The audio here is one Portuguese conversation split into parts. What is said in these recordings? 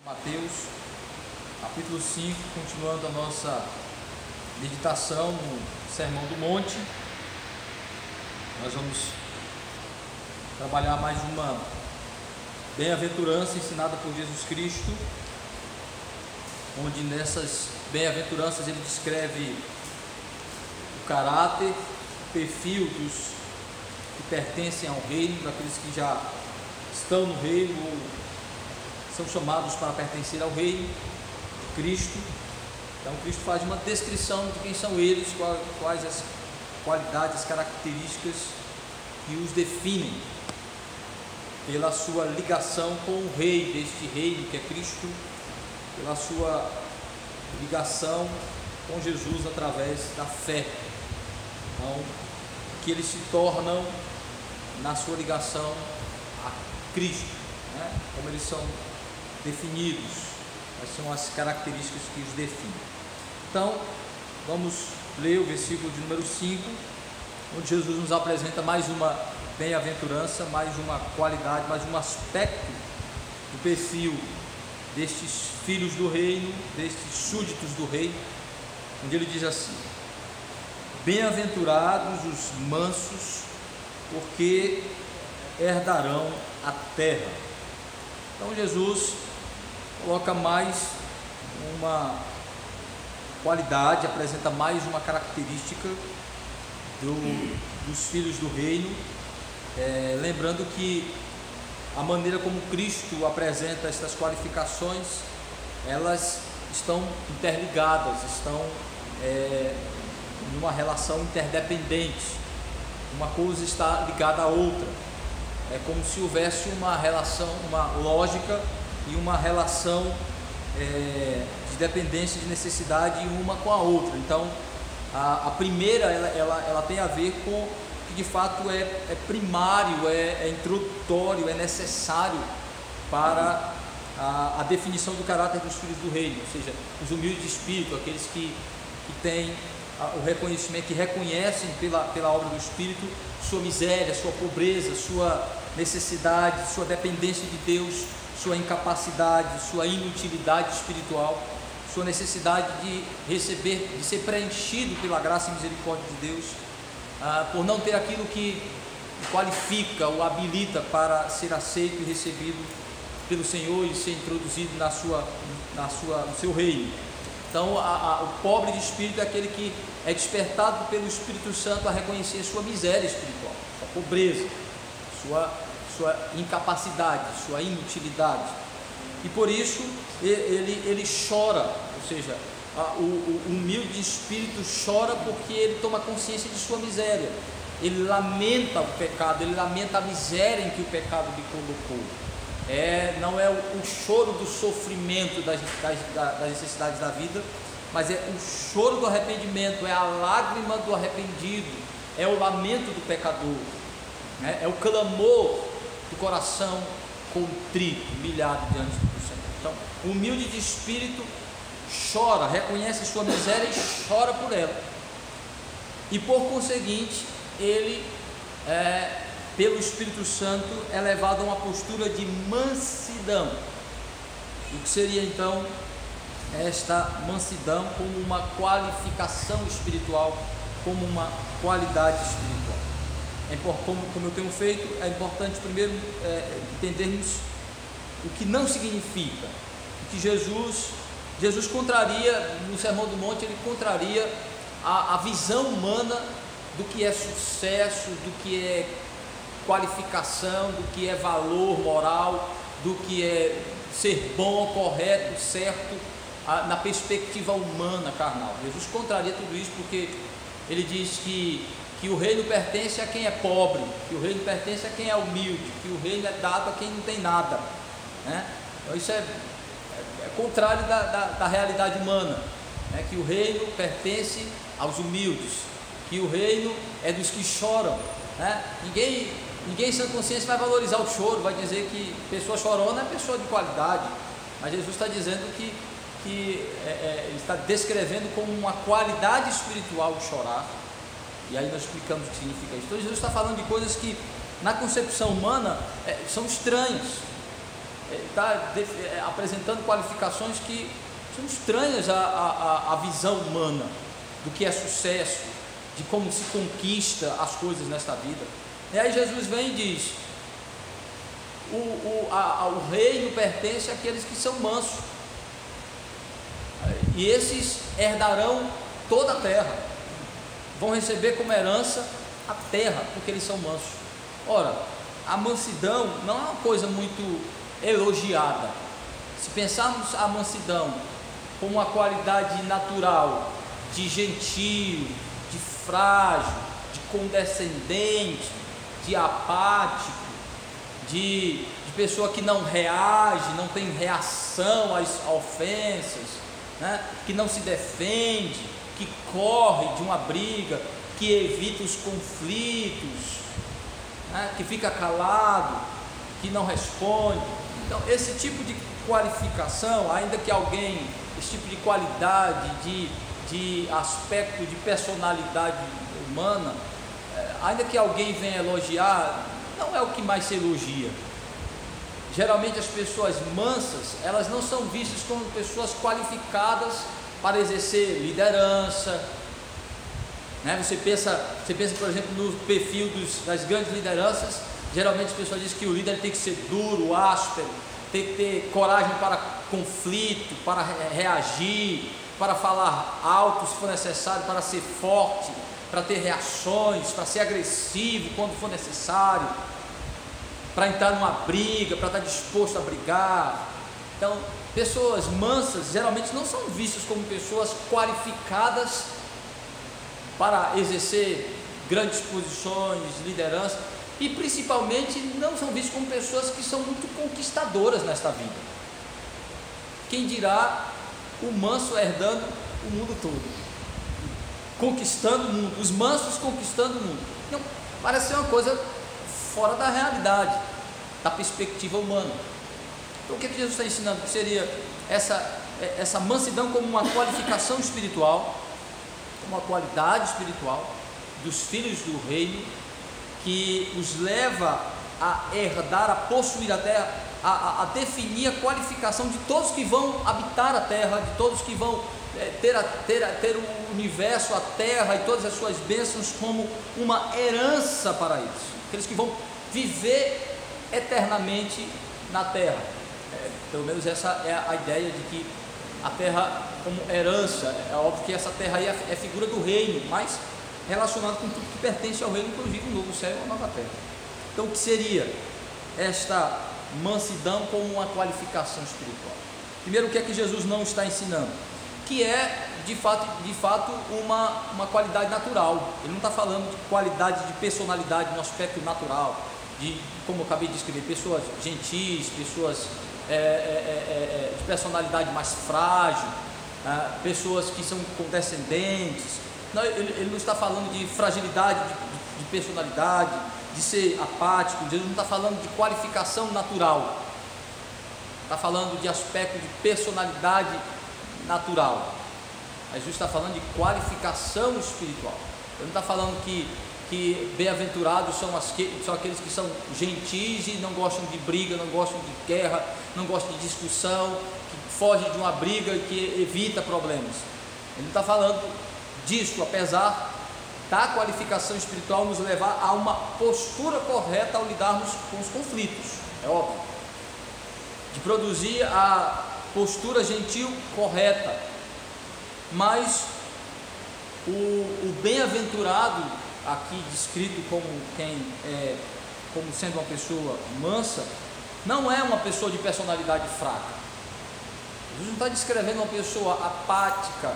Mateus, capítulo 5, continuando a nossa meditação no Sermão do Monte. Nós vamos trabalhar mais uma bem-aventurança ensinada por Jesus Cristo, onde nessas bem-aventuranças ele descreve o caráter, o perfil dos que pertencem ao reino, daqueles que já estão no reino ou são chamados para pertencer ao reino de Cristo. Então Cristo faz uma descrição de quem são eles, quais as qualidades, as características que os definem pela sua ligação com o rei deste reino que é Cristo, pela sua ligação com Jesus através da fé. Então, que eles se tornam na sua ligação a Cristo, né? Como eles são definidos, quais são as características que os definem. Então, vamos ler o versículo de número 5, onde Jesus nos apresenta mais uma bem-aventurança, mais uma qualidade, mais um aspecto do perfil destes filhos do reino, destes súditos do rei, onde ele diz assim: bem-aventurados os mansos, porque herdarão a terra. Então Jesus coloca mais uma qualidade, apresenta mais uma característica dos filhos do reino, lembrando que a maneira como Cristo apresenta essas qualificações, elas estão interligadas, estão numa relação interdependente, uma coisa está ligada à outra. É como se houvesse uma relação, uma lógica e uma relação de dependência, de necessidade uma com a outra. Então, a primeira, ela tem a ver com o que de fato é primário, é introdutório, é necessário para a definição do caráter dos filhos do reino, ou seja, os humildes de espírito, aqueles que têm o reconhecimento, que reconhecem pela obra do Espírito sua miséria, sua pobreza, sua necessidade, sua dependência de Deus, sua incapacidade, sua inutilidade espiritual, sua necessidade de receber, de ser preenchido pela graça e misericórdia de Deus, por não ter aquilo que qualifica ou habilita para ser aceito e recebido pelo Senhor e ser introduzido no seu reino. Então, o pobre de espírito é aquele que é despertado pelo Espírito Santo a reconhecer sua miséria espiritual, sua pobreza, sua incapacidade, sua inutilidade. E por isso ele chora, ou seja, o humilde de espírito chora porque ele toma consciência de sua miséria. Ele lamenta o pecado, ele lamenta a miséria em que o pecado lhe colocou. Não é o choro do sofrimento das necessidades da vida, mas é o choro do arrependimento, é a lágrima do arrependido, é o lamento do pecador, né? É o clamor do coração contrito, humilhado diante do Senhor. Então, o humilde de espírito chora, reconhece sua miséria e chora por ela, e por conseguinte ele pelo Espírito Santo é levado a uma postura de mansidão. O que seria então esta mansidão como uma qualificação espiritual, como uma qualidade espiritual? Como eu tenho feito, é importante primeiro entendermos o que não significa, o que Jesus contraria no Sermão do Monte. Ele contraria a visão humana do que é sucesso, do que é qualificação, do que é valor moral, do que é ser bom, correto, certo, na perspectiva humana, carnal. Jesus contraria tudo isso porque ele diz que o reino pertence a quem é pobre, que o reino pertence a quem é humilde, que o reino é dado a quem não tem nada, né? Então isso é contrário da realidade humana, né? Que o reino pertence aos humildes, que o reino é dos que choram, né? Ninguém em sã consciência vai valorizar o choro, vai dizer que pessoa chorona é pessoa de qualidade, mas Jesus está dizendo que ele está descrevendo como uma qualidade espiritual de chorar. E aí nós explicamos o que significa isso. Então Jesus está falando de coisas que na concepção humana são estranhas. está apresentando qualificações que são estranhas à visão humana do que é sucesso, de como se conquista as coisas nesta vida. E aí Jesus vem e diz: o reino pertence àqueles que são mansos, e esses herdarão toda a terra, vão receber como herança a terra, porque eles são mansos. Ora, a mansidão não é uma coisa muito elogiada. Se pensarmos a mansidão como uma qualidade natural de gentil, de frágil, de condescendente, de apático, de pessoa que não reage, não tem reação às ofensas, né? Que não se defende, que corre de uma briga, que evita os conflitos, né? Que fica calado, que não responde. Então, esse tipo de qualificação, ainda que alguém, esse tipo de qualidade, de aspecto de personalidade humana, ainda que alguém venha elogiar, não é o que mais se elogia. Geralmente as pessoas mansas, elas não são vistas como pessoas qualificadas para exercer liderança, né? Você pensa, por exemplo, no perfil das grandes lideranças. Geralmente as pessoas dizem que o líder tem que ser duro, áspero, tem que ter coragem para conflito, para reagir, para falar alto se for necessário, para ser forte, para ter reações, para ser agressivo quando for necessário, para entrar numa briga, para estar disposto a brigar. Então, pessoas mansas geralmente não são vistas como pessoas qualificadas para exercer grandes posições, liderança, e principalmente não são vistas como pessoas que são muito conquistadoras nesta vida. Quem dirá o manso herdando o mundo todo, conquistando o mundo, os mansos conquistando o mundo? Não, parece ser uma coisa fora da realidade, da perspectiva humana. Então, o que Jesus está ensinando? Que seria essa mansidão como uma qualificação espiritual, como uma qualidade espiritual dos filhos do reino, que os leva a herdar, a possuir a terra, a definir a qualificação de todos que vão habitar a terra, de todos que vão ter o universo, a terra e todas as suas bênçãos como uma herança para eles, aqueles que vão viver eternamente na terra. Pelo menos essa é a ideia de que a terra como herança. É óbvio que essa terra aí é figura do reino, mas relacionado com tudo que pertence ao reino, inclusive o novo céu e a nova terra. Então, o que seria esta mansidão como uma qualificação espiritual? Primeiro, o que é que Jesus não está ensinando? Que é de fato uma qualidade natural. Ele não está falando de qualidade de personalidade no aspecto natural, de, como eu acabei de descrever, pessoas gentis, pessoas de personalidade mais frágil, pessoas que são condescendentes. Não, ele não está falando de fragilidade de personalidade, de ser apático. Jesus não está falando de qualificação natural, está falando de aspecto de personalidade natural. Jesus está falando de qualificação espiritual. Ele não está falando que bem-aventurados são aqueles que são gentis e não gostam de briga, não gostam de guerra, não gostam de discussão, que fogem de uma briga e que evita problemas. Ele não está falando disso, apesar da qualificação espiritual nos levar a uma postura correta ao lidarmos com os conflitos, é óbvio, de produzir a postura gentil correta. Mas o bem-aventurado, aqui descrito como sendo uma pessoa mansa, não é uma pessoa de personalidade fraca. Jesus não está descrevendo uma pessoa apática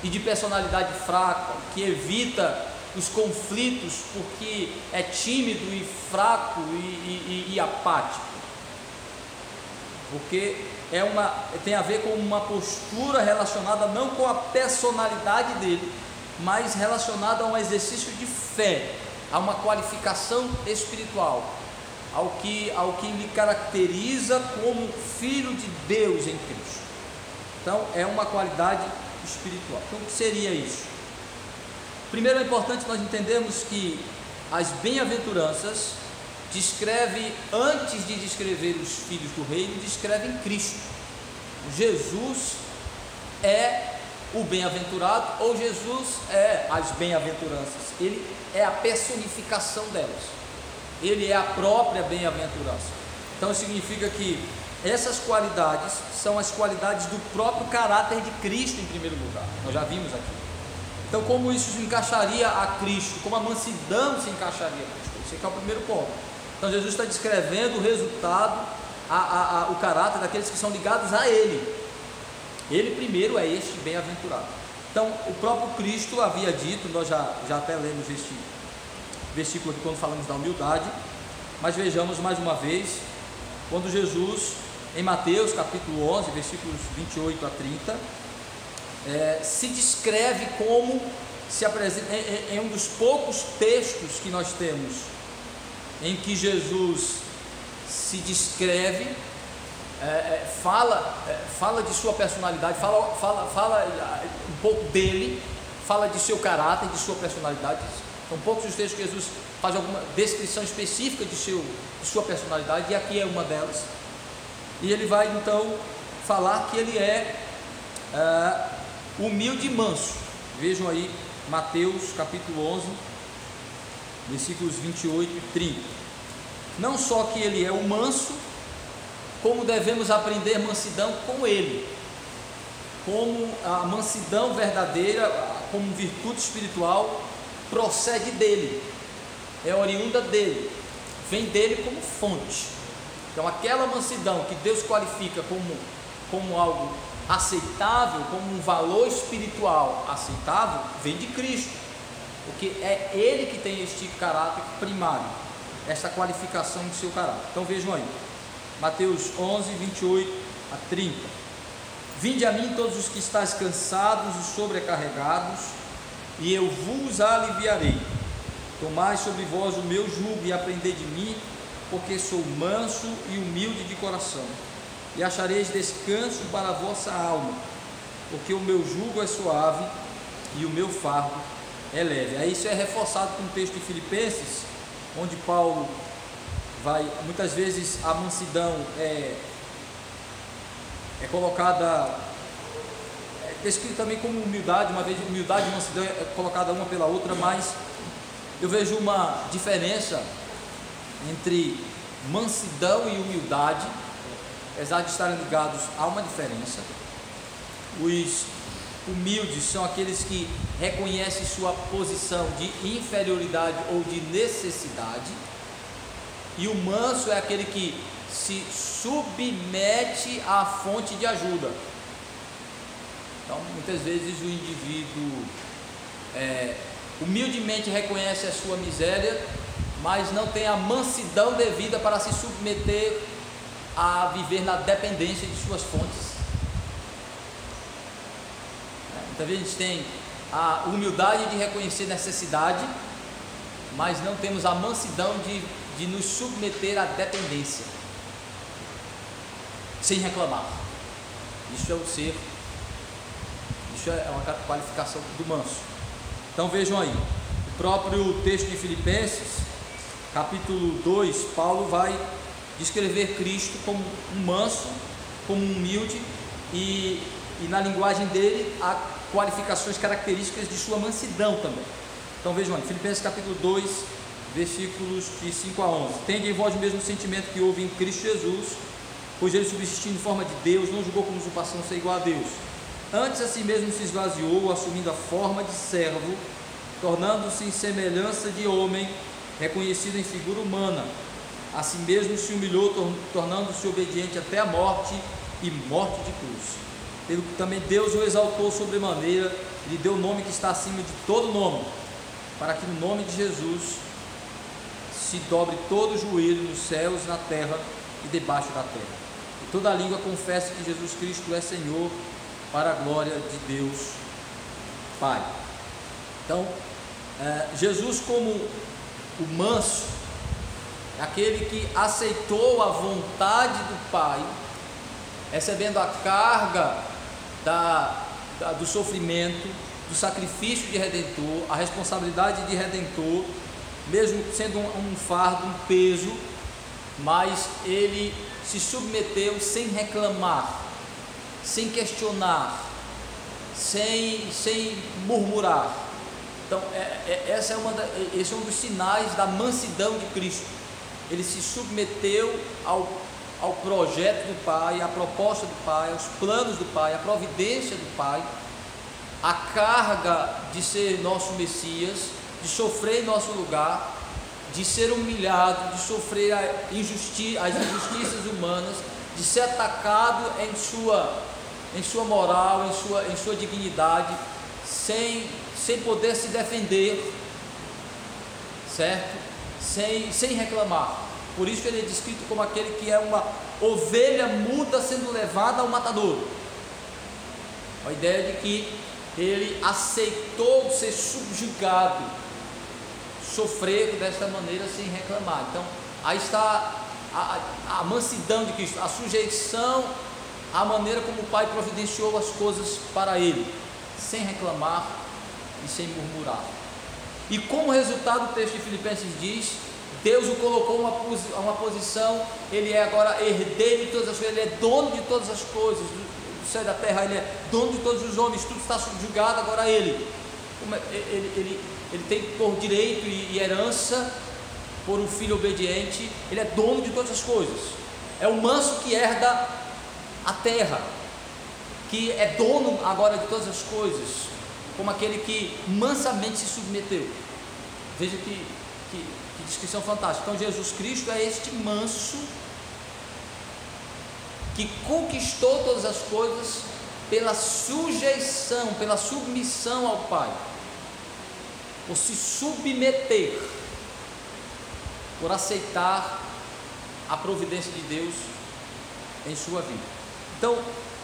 e de personalidade fraca, que evita os conflitos porque é tímido e fraco e apático, porque tem a ver com uma postura relacionada não com a personalidade dele, mas relacionada a um exercício de fé, a uma qualificação espiritual, ao que lhe caracteriza como filho de Deus em Cristo. Então é uma qualidade espiritual. Então, o que seria isso? Primeiro, é importante nós entendermos que as bem-aventuranças descreve, antes de descrever os filhos do reino, descreve em Cristo. Jesus é o bem-aventurado, ou Jesus é as bem-aventuranças. Ele é a personificação delas. Ele é a própria bem-aventurança. Então significa que essas qualidades são as qualidades do próprio caráter de Cristo em primeiro lugar. Nós já vimos aqui. Então, como isso se encaixaria a Cristo, como a mansidão se encaixaria a Cristo? Esse aqui é o primeiro ponto. Então Jesus está descrevendo o resultado, o caráter daqueles que são ligados a Ele. Ele primeiro é este bem-aventurado. Então o próprio Cristo havia dito, nós já até lemos este versículo aqui quando falamos da humildade, mas vejamos mais uma vez, quando Jesus, em Mateus capítulo 11, versículos 28 a 30, se descreve como se apresenta, em um dos poucos textos que nós temos, em que Jesus se descreve, fala de sua personalidade, fala um pouco dele, fala de seu caráter, de sua personalidade. São poucos os textos que Jesus faz alguma descrição específica de sua personalidade, e aqui é uma delas. E ele vai então falar que ele é humilde e manso. Vejam aí Mateus capítulo 11, versículos 28 e 30. Não só que ele é o manso, como devemos aprender mansidão com ele, como a mansidão verdadeira, como virtude espiritual, procede dele, é oriunda dele, vem dele como fonte. Então aquela mansidão que Deus qualifica como algo aceitável, como um valor espiritual aceitável, vem de Cristo, porque é Ele que tem este caráter primário, esta qualificação de seu caráter. Então vejam aí, Mateus 11, 28 a 30. Vinde a mim todos os que estáis cansados e sobrecarregados, e eu vos aliviarei. Tomai sobre vós o meu jugo e aprendei de mim, porque sou manso e humilde de coração, e achareis descanso para a vossa alma, porque o meu jugo é suave e o meu fardo é leve. Aí isso é reforçado com o texto de Filipenses, onde Paulo vai, muitas vezes a mansidão é colocada, descrito também como humildade, uma vez humildade e mansidão é colocada uma pela outra, mas eu vejo uma diferença entre mansidão e humildade, apesar de estarem ligados, há uma diferença. Os humildes são aqueles que reconhecem sua posição de inferioridade ou de necessidade, e o manso é aquele que se submete à fonte de ajuda. Então, muitas vezes o indivíduo humildemente reconhece a sua miséria, mas não tem a mansidão devida para se submeter a viver na dependência de suas fontes. Muitas vezes a gente tem a humildade de reconhecer necessidade, mas não temos a mansidão de nos submeter à dependência, sem reclamar. Isso é uma qualificação do manso. Então vejam aí, o próprio texto de Filipenses, capítulo 2, Paulo vai descrever Cristo como um manso, como um humilde, e na linguagem dele há qualificações características de sua mansidão também. Então vejam aí, Filipenses capítulo 2, versículos de 5 a 11. Tende em vós o mesmo sentimento que houve em Cristo Jesus, pois ele, subsistindo em forma de Deus, não julgou como usurpação ser igual a Deus. Antes a si mesmo se esvaziou, assumindo a forma de servo, tornando-se em semelhança de homem, reconhecido em figura humana. A si mesmo se humilhou, tornando-se obediente até a morte, e morte de cruz. Pelo que também Deus o exaltou sobremaneira, e lhe deu o nome que está acima de todo nome, para que no nome de Jesus se dobre todo o joelho nos céus, na terra e debaixo da terra, e toda a língua confesse que Jesus Cristo é Senhor, para a glória de Deus Pai. Então, Jesus como o manso, aquele que aceitou a vontade do Pai, recebendo a carga do sofrimento, do sacrifício de Redentor, a responsabilidade de Redentor, mesmo sendo um fardo, um peso, mas ele se submeteu sem reclamar, sem questionar, sem murmurar. Então, esse é um dos sinais da mansidão de Cristo. Ele se submeteu ao projeto do Pai, à proposta do Pai, aos planos do Pai, à providência do Pai, à carga de ser nosso Messias, de sofrer em nosso lugar, de ser humilhado, de sofrer as injustiças humanas, de ser atacado em sua moral, em sua dignidade, sem poder se defender, certo? Sem reclamar. Por isso que ele é descrito como aquele que é uma ovelha muda sendo levada ao matadouro. A ideia de que ele aceitou ser subjugado, sofrer desta maneira sem reclamar. Então, aí está a mansidão de Cristo, a sujeição à maneira como o Pai providenciou as coisas para ele, sem reclamar e sem murmurar. E como resultado, o texto de Filipenses diz: Deus o colocou a uma posição, ele é agora herdeiro de todas as coisas, ele é dono de todas as coisas, do céu e da terra, ele é dono de todos os homens, tudo está subjugado agora a ele. Ele tem por direito e herança, por um filho obediente, ele é dono de todas as coisas. É o manso que herda a terra, que é dono agora de todas as coisas, como aquele que mansamente se submeteu. Veja que descrição fantástica. Então Jesus Cristo é este manso que conquistou todas as coisas pela sujeição, pela submissão ao Pai, por se submeter, por aceitar a providência de Deus em sua vida. Então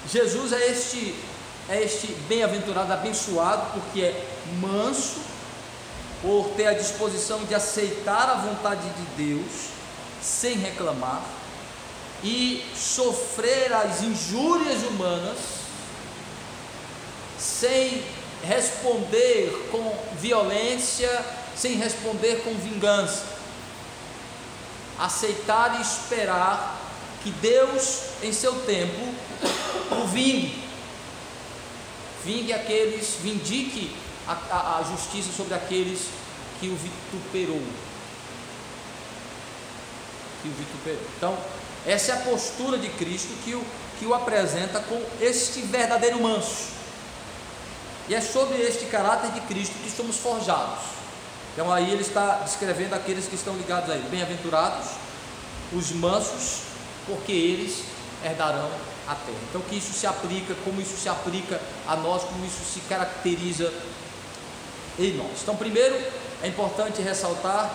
Jesus é este bem-aventurado, abençoado, porque é manso, por ter a disposição de aceitar a vontade de Deus sem reclamar e sofrer as injúrias humanas sem responder com violência, sem responder com vingança. Aceitar e esperar que Deus, em seu tempo, o vingue vindique a justiça sobre aqueles que o vituperou. Então, essa é a postura de Cristo que o apresenta com este verdadeiro manso. E é sobre este caráter de Cristo que somos forjados. Então aí ele está descrevendo aqueles que estão ligados a ele. Bem-aventurados os mansos, porque eles herdarão a terra. Então que isso se aplica, como isso se aplica a nós, como isso se caracteriza em nós. Então, primeiro, é importante ressaltar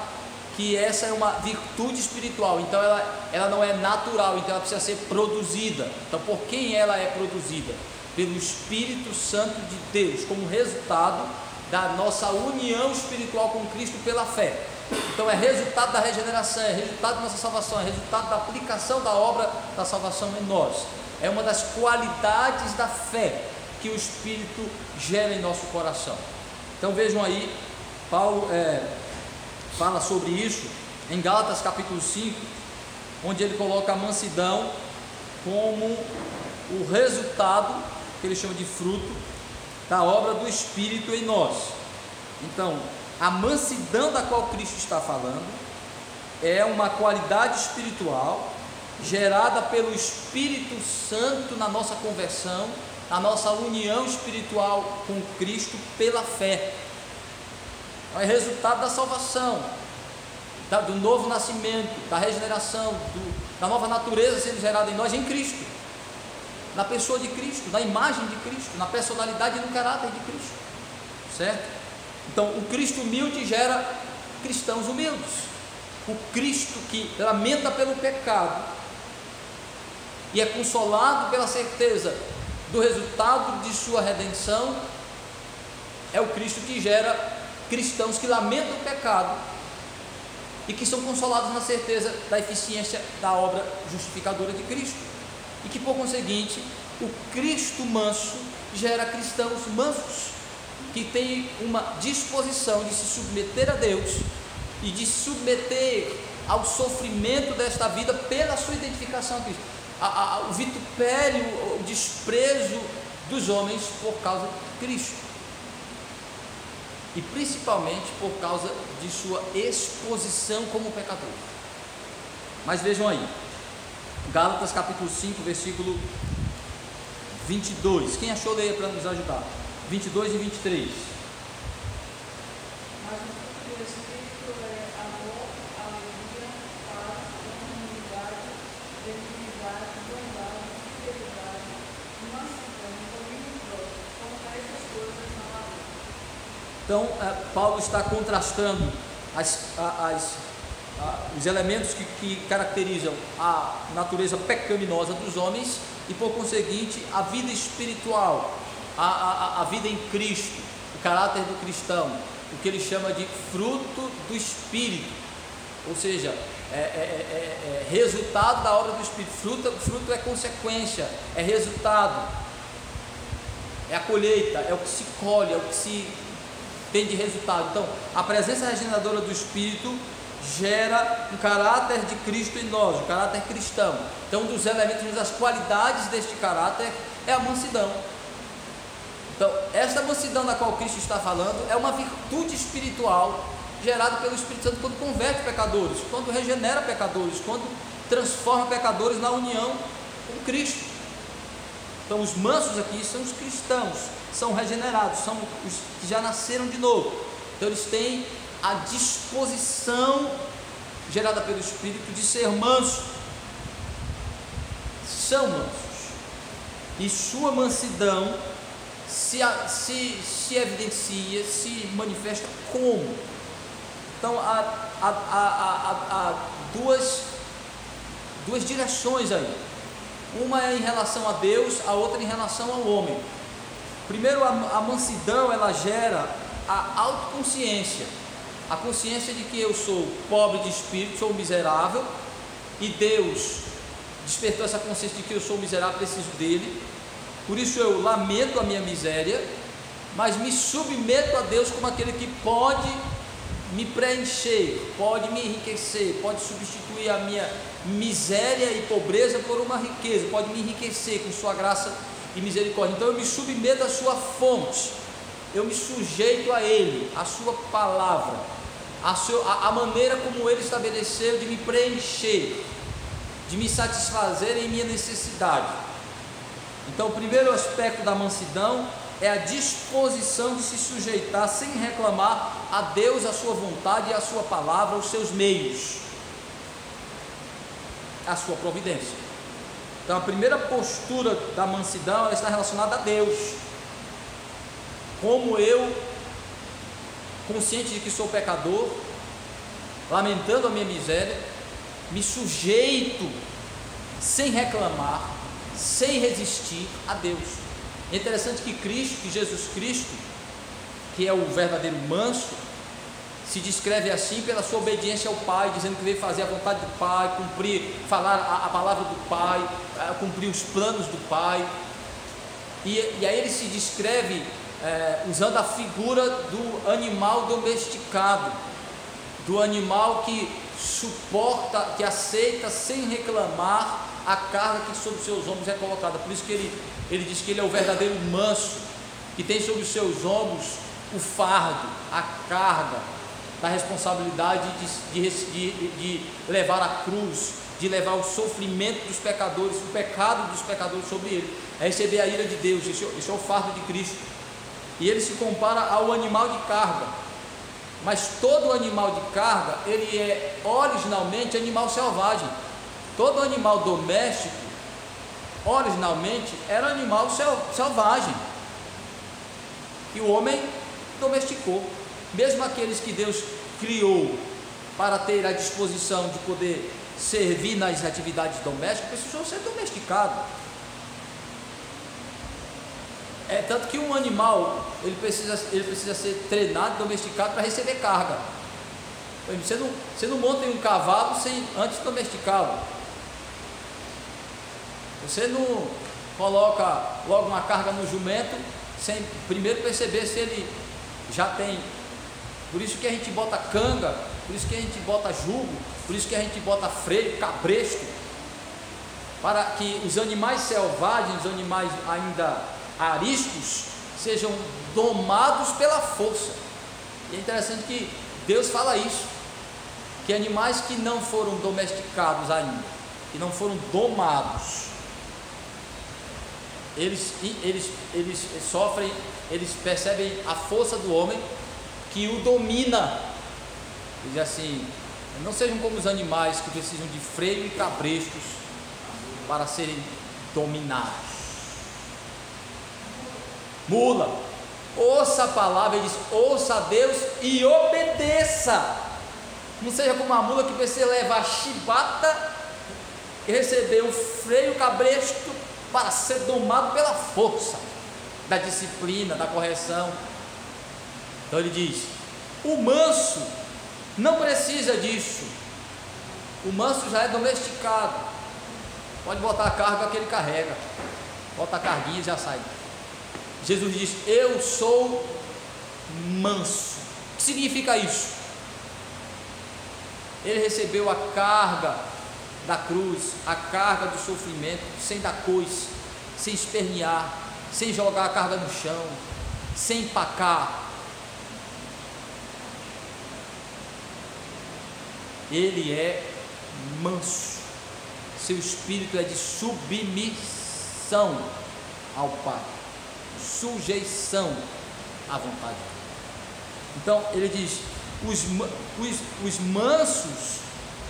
que essa é uma virtude espiritual, então ela não é natural, então ela precisa ser produzida. Então, por quem ela é produzida? Pelo Espírito Santo de Deus, como resultado da nossa união espiritual com Cristo pela fé. Então é resultado da regeneração, é resultado da nossa salvação, é resultado da aplicação da obra da salvação em nós. É uma das qualidades da fé que o Espírito gera em nosso coração. Então vejam aí, Paulo fala sobre isso em Gálatas capítulo 5, onde ele coloca a mansidão como o resultado, que ele chama de fruto, da obra do Espírito em nós. Então, a mansidão da qual Cristo está falando é uma qualidade espiritual gerada pelo Espírito Santo na nossa conversão, a nossa união espiritual com Cristo pela fé. É resultado da salvação, do novo nascimento, da regeneração, da nova natureza sendo gerada em nós, em Cristo, na pessoa de Cristo, na imagem de Cristo, na personalidade e no caráter de Cristo, certo? Então o Cristo humilde gera cristãos humildes. O Cristo que lamenta pelo pecado e é consolado pela certeza do resultado de sua redenção, é o Cristo que gera cristãos que lamentam o pecado e que são consolados na certeza da eficiência da obra justificadora de Cristo, e que por conseguinte o Cristo manso gera cristãos mansos, que têm uma disposição de se submeter a Deus e de submeter ao sofrimento desta vida pela sua identificação a Cristo. O vitupério, o desprezo dos homens por causa de Cristo, e principalmente por causa de sua exposição como pecador. Mas vejam aí, Gálatas capítulo 5, versículo 22. Quem achou, leia para nos ajudar. 22 e 23. Mas o fruto do Espírito é amor, alegria, paz, unidade, benignidade, bondade, fidelidade, mansidão, domínio próprio. Contra essas coisas não há lei. Então, Paulo está contrastando os elementos que caracterizam a natureza pecaminosa dos homens e, por conseguinte, a vida espiritual, a vida em Cristo, o caráter do cristão, o que ele chama de fruto do Espírito, ou seja, resultado da obra do Espírito. Fruto é consequência, é resultado, é a colheita, é o que se colhe, é o que se tem de resultado. Então, a presença regeneradora do Espírito gera um caráter de Cristo em nós, um caráter cristão. Então, um dos elementos, das qualidades deste caráter é a mansidão. Então, esta mansidão da qual Cristo está falando é uma virtude espiritual gerada pelo Espírito Santo quando converte pecadores, quando regenera pecadores, quando transforma pecadores na união com Cristo. Então, os mansos aqui são os cristãos, são regenerados, são os que já nasceram de novo. Então, eles têm a disposição gerada pelo Espírito de ser manso, são mansos, e sua mansidão se evidencia, se manifesta como? Então, há duas direções aí, uma é em relação a Deus, a outra em relação ao homem. Primeiro, a mansidão, ela gera a autoconsciência, a consciência de que eu sou pobre de espírito, sou miserável, e Deus despertou essa consciência de que eu sou miserável, preciso dele. Por isso eu lamento a minha miséria, mas me submeto a Deus como aquele que pode me preencher, pode me enriquecer, pode substituir a minha miséria e pobreza por uma riqueza, pode me enriquecer com sua graça e misericórdia. Então eu me submeto à sua fonte, eu me sujeito a Ele, à sua palavra, a maneira como Ele estabeleceu de me preencher, de me satisfazer em minha necessidade. Então, o primeiro aspecto da mansidão é a disposição de se sujeitar sem reclamar a Deus, a sua vontade e a sua palavra, os seus meios, a sua providência. Então, a primeira postura da mansidão, ela está relacionada a Deus. Como eu, consciente de que sou pecador, lamentando a minha miséria, me sujeito sem reclamar, sem resistir a Deus. É interessante que Jesus Cristo, que é o verdadeiro manso, se descreve assim pela sua obediência ao Pai, dizendo que veio fazer a vontade do Pai, falar a palavra do Pai, cumprir os planos do Pai. E aí ele se descreve usando a figura do animal domesticado, do animal que suporta, que aceita sem reclamar a carga que sobre os seus ombros é colocada. Por isso que ele diz que ele é o verdadeiro manso, que tem sobre os seus ombros o fardo, a carga da responsabilidade de levar a cruz, de levar o sofrimento dos pecadores, o pecado dos pecadores sobre ele, é receber a ira de Deus. Esse é o fardo de Cristo. E ele se compara ao animal de carga, mas todo animal de carga, ele é originalmente animal selvagem. Todo animal doméstico, originalmente, era animal selvagem, e o homem domesticou. Mesmo aqueles que Deus criou para ter a disposição de poder servir nas atividades domésticas, precisou ser domesticado. Tanto que um animal, ele precisa ser treinado, domesticado para receber carga. Você não monta em um cavalo sem antes domesticá-lo. Você não coloca logo uma carga no jumento sem primeiro perceber se ele já tem. Por isso que a gente bota canga por isso que a gente bota jugo, por isso que a gente bota freio, cabresto, para que os animais selvagens, os animais ainda ariscos, sejam domados pela força. E é interessante que Deus fala isso, que animais que não foram domesticados ainda, que não foram domados, eles sofrem, eles percebem a força do homem que o domina. Diz assim: não sejam como os animais que precisam de freio e cabrestos para serem dominados. Mula, ouça a palavra, ele diz: ouça a Deus e obedeça. Não seja como a mula que precisa levar a chibata e receber o freio cabresto para ser domado pela força da disciplina, da correção. Então ele diz: o manso não precisa disso. O manso já é domesticado. Pode botar a carga que ele carrega, bota a carguinha e já sai. Jesus diz: eu sou manso. O que significa isso? Ele recebeu a carga da cruz, a carga do sofrimento, sem dar coice, sem espernear, sem jogar a carga no chão, sem empacar. Ele é manso, seu espírito é de submissão ao Pai, sujeição à vontade. Então ele diz: os mansos,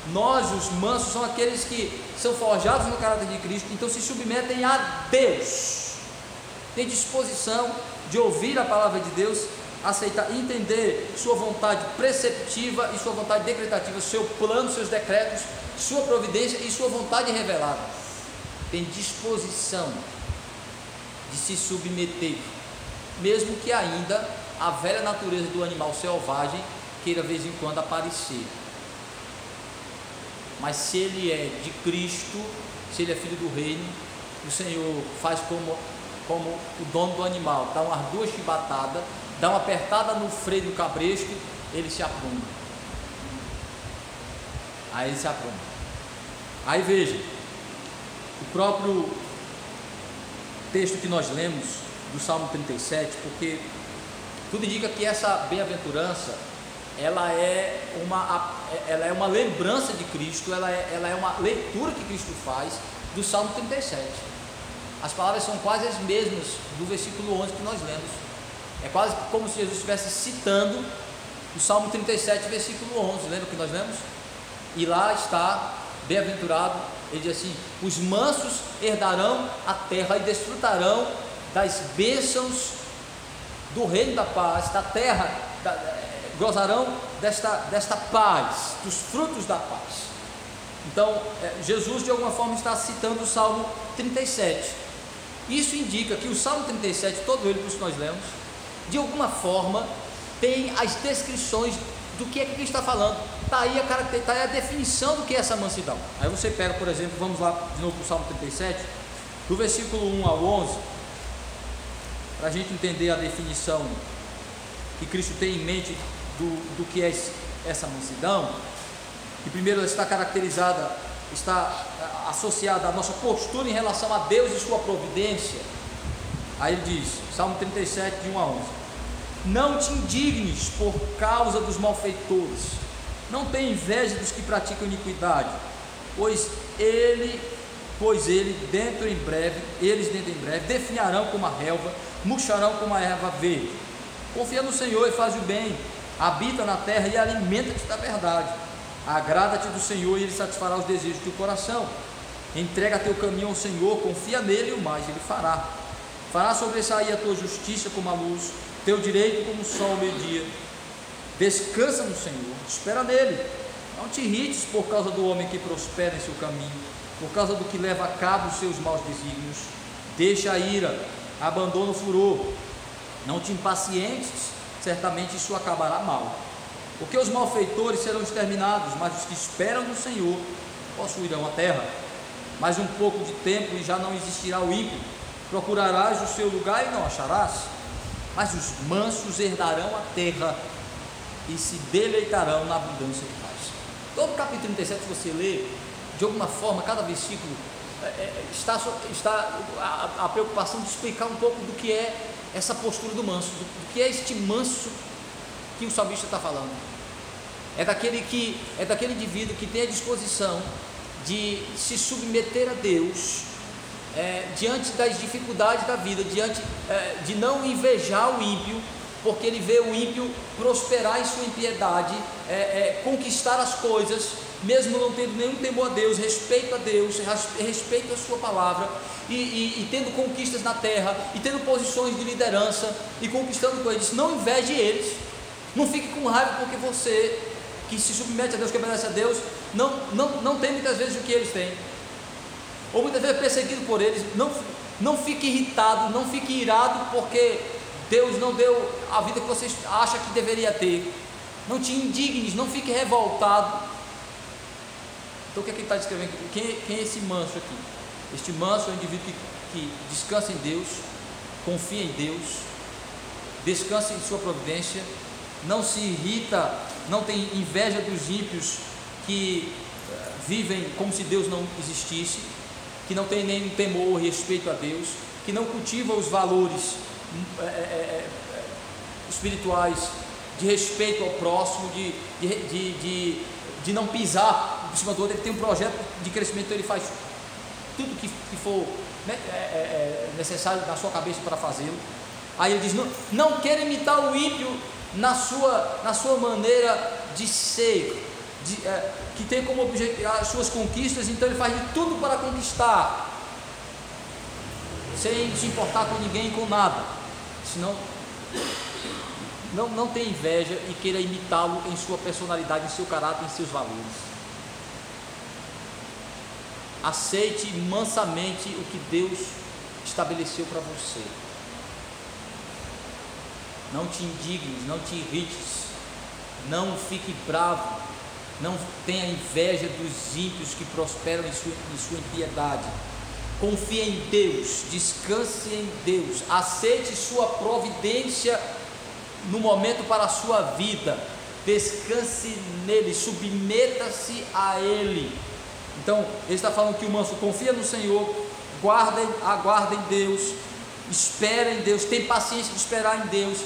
nós os mansos, são aqueles que são forjados no caráter de Cristo, então se submetem a Deus, tem disposição de ouvir a palavra de Deus, aceitar, entender sua vontade preceptiva e sua vontade decretativa, seu plano, seus decretos, sua providência e sua vontade revelada. Tem disposição de se submeter, mesmo que ainda a velha natureza do animal selvagem queira de vez em quando aparecer. Mas se ele é de Cristo, se ele é filho do reino, o Senhor faz como o dono do animal, dá umas duas chibatadas, dá uma apertada no freio do cabresto, ele se apruma. Aí ele se apruma. Aí veja, o próprio texto que nós lemos do Salmo 37, porque tudo indica que essa bem-aventurança, ela é uma lembrança de Cristo, ela é uma leitura que Cristo faz do Salmo 37. As palavras são quase as mesmas do versículo 11 que nós lemos. É quase como se Jesus estivesse citando o Salmo 37, versículo 11. Lembra que nós lemos? E lá está, bem-aventurado, ele diz assim: os mansos herdarão a terra e desfrutarão das bênçãos do reino da paz, da terra, gozarão desta paz, dos frutos da paz. Então, Jesus de alguma forma está citando o Salmo 37. Isso indica que o Salmo 37, todo ele que nós lemos, de alguma forma tem as descrições do que é que Cristo está falando. Está aí a definição do que é essa mansidão. Aí você pega, por exemplo, vamos lá de novo para o Salmo 37, do versículo 1 ao 11, para a gente entender a definição que Cristo tem em mente do que é essa mansidão. Que primeiro ela está caracterizada, está associada à nossa postura em relação a Deus e sua providência. Aí ele diz, Salmo 37, de 1 a 11: não te indignes por causa dos malfeitores, não tenha inveja dos que praticam iniquidade, pois eles dentro em breve definharão como a relva, murcharão como a erva verde. Confia no Senhor e faz o bem, habita na terra e alimenta-te da verdade. Agrada-te do Senhor e Ele satisfará os desejos do teu coração. Entrega teu caminho ao Senhor, confia nele e o mais Ele fará. Fará sobressair a tua justiça como a luz, teu direito como o sol ao meio-dia. Descansa no Senhor, espera nele. Não te irrites por causa do homem que prospera em seu caminho, por causa do que leva a cabo os seus maus desígnios. Deixa a ira, abandona o furor. Não te impacientes, certamente isso acabará mal. Porque os malfeitores serão exterminados, mas os que esperam no Senhor possuirão a terra. Mais um pouco de tempo e já não existirá o ímpio. Procurarás o seu lugar e não acharás. Mas os mansos herdarão a terra e se deleitarão na abundância de paz. Todo o capítulo 37, se você ler, de alguma forma, cada versículo está a preocupação de explicar um pouco do que é essa postura do manso, do que é este manso que o salmista está falando. É daquele indivíduo que tem a disposição de se submeter a Deus, diante das dificuldades da vida, de não invejar o ímpio, porque ele vê o ímpio prosperar em sua impiedade, conquistar as coisas, mesmo não tendo nenhum temor a Deus, respeito a sua palavra, e tendo conquistas na terra, e tendo posições de liderança, e conquistando coisas. Não inveje eles, não fique com raiva porque você, que se submete a Deus, que obedece a Deus, não tem muitas vezes o que eles têm, ou muitas vezes é perseguido por eles. Não fique irritado, não fique irado porque Deus não deu a vida que você acha que deveria ter. Não te indignes, não fique revoltado. Então o que é que ele está descrevendo? Quem é esse manso aqui? Este manso é um indivíduo que descansa em Deus, confia em Deus, descansa em sua providência, não se irrita, não tem inveja dos ímpios que vivem como se Deus não existisse, que não tem nenhum temor e respeito a Deus, que não cultiva os valores espirituais de respeito ao próximo, de não pisar por cima do outro. Ele tem um projeto de crescimento, então ele faz tudo que for necessário na sua cabeça para fazê-lo. Aí ele diz: não quer imitar o ímpio na sua maneira de ser, que tem como objetivo as suas conquistas, então ele faz de tudo para conquistar, sem se importar com ninguém, com nada. Senão não tenha inveja e queira imitá-lo em sua personalidade, em seu caráter, em seus valores. Aceite mansamente o que Deus estabeleceu para você. Não te indignes, não te irrites, não fique bravo, não tenha inveja dos ímpios que prosperam em sua impiedade. Confie em Deus, descanse em Deus, aceite sua providência no momento para a sua vida, descanse nele, submeta-se a ele. Então ele está falando que o manso confia no Senhor, aguarda em Deus, espera em Deus, tem paciência de esperar em Deus,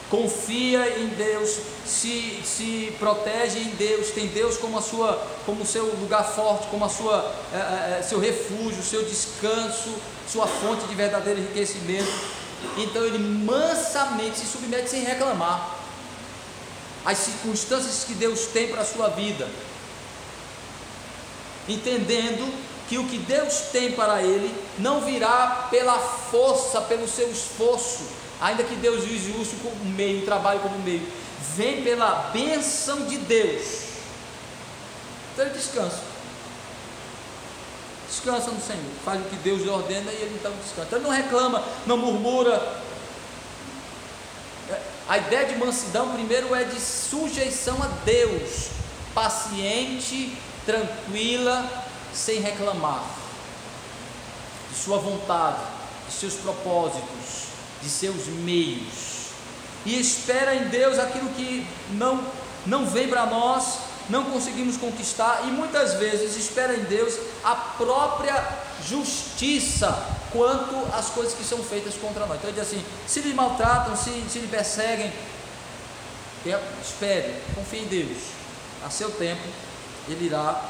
confia em Deus, se protege em Deus, tem Deus como o seu lugar forte, como seu refúgio, seu descanso, sua fonte de verdadeiro enriquecimento. Então ele mansamente se submete sem reclamar às circunstâncias que Deus tem para a sua vida, entendendo que o que Deus tem para ele não virá pela força, pelo seu esforço, ainda que Deus use isso como meio, o trabalho como meio, vem pela bênção de Deus. Então ele descansa no Senhor, faz o que Deus lhe ordena e ele então descansa. Então ele não reclama, não murmura. A ideia de mansidão primeiro é de sujeição a Deus, paciente, tranquila, sem reclamar de sua vontade, de seus propósitos, de seus meios, e espera em Deus aquilo que não vem para nós, não conseguimos conquistar, e muitas vezes espera em Deus a própria justiça quanto às coisas que são feitas contra nós. Então ele diz assim: se lhe maltratam, se lhe perseguem, espere, confie em Deus, a seu tempo ele irá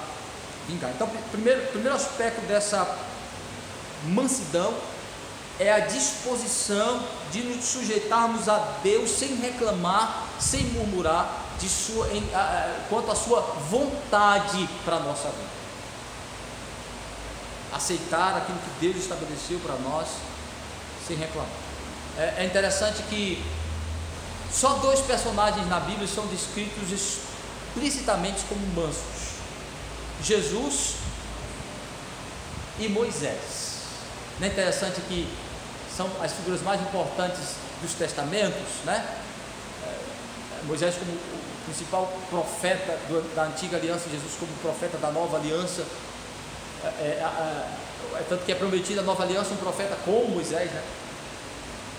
vingar. Então primeiro aspecto dessa mansidão é a disposição de nos sujeitarmos a Deus sem reclamar, sem murmurar quanto à sua vontade para a nossa vida. Aceitar aquilo que Deus estabeleceu para nós sem reclamar. É interessante que só 2 personagens na Bíblia são descritos explicitamente como mansos: Jesus e Moisés. Não é interessante que são as figuras mais importantes dos testamentos, né? Moisés como o principal profeta da antiga aliança, Jesus como profeta da nova aliança, tanto que é prometida a nova aliança um profeta como Moisés, né?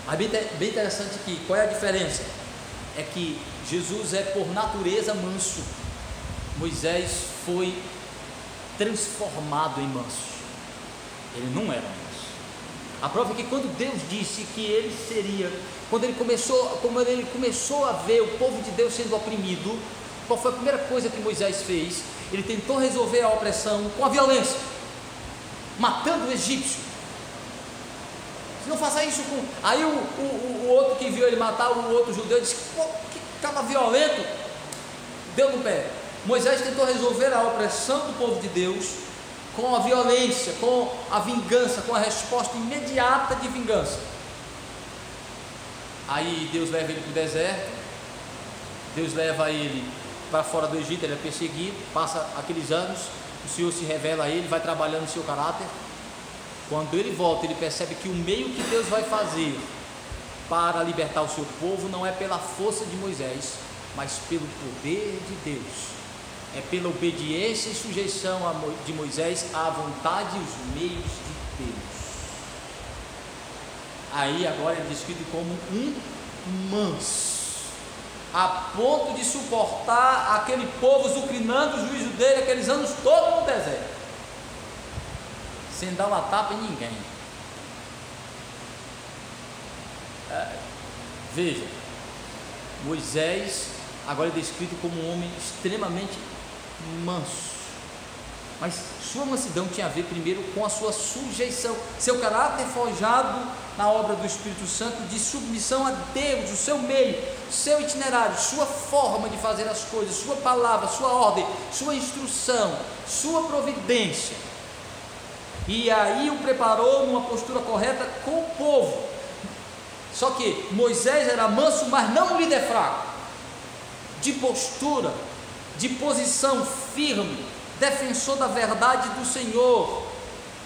Mas bem interessante aqui, qual é a diferença? é que Jesus é por natureza manso. Moisés foi transformado em manso. Ele não era manso. A prova é que quando Deus disse que ele seria, quando ele começou a ver o povo de Deus sendo oprimido, qual foi a primeira coisa que Moisés fez? Ele tentou resolver a opressão com a violência, matando o egípcio. Se não faça isso com... Aí o outro que viu ele matar o outro judeu disse: pô, que cara violento, deu no pé. Moisés tentou resolver a opressão do povo de Deus com a violência, com a vingança, com a resposta imediata de vingança. Aí Deus leva ele para o deserto, Deus leva ele para fora do Egito, ele é perseguido, passa aqueles anos, o Senhor se revela a ele, vai trabalhando o seu caráter. Quando ele volta, ele percebe que o meio que Deus vai fazer para libertar o seu povo não é pela força de Moisés, mas pelo poder de Deus. É pela obediência e sujeição de Moisés à vontade e os meios de Deus. Aí agora é descrito como um manso, a ponto de suportar aquele povo zucrinando o juízo dele aqueles anos todos no deserto, sem dar uma tapa em ninguém. Veja, Moisés agora é descrito como um homem extremamente manso, mas sua mansidão tinha a ver primeiro com a sua sujeição, seu caráter forjado na obra do Espírito Santo de submissão a Deus, o seu meio, seu itinerário, sua forma de fazer as coisas, sua palavra, sua ordem, sua instrução, sua providência. E aí o preparou numa postura correta com o povo. Só que Moisés era manso, mas não um líder fraco, de postura, de posição firme, defensor da verdade do Senhor,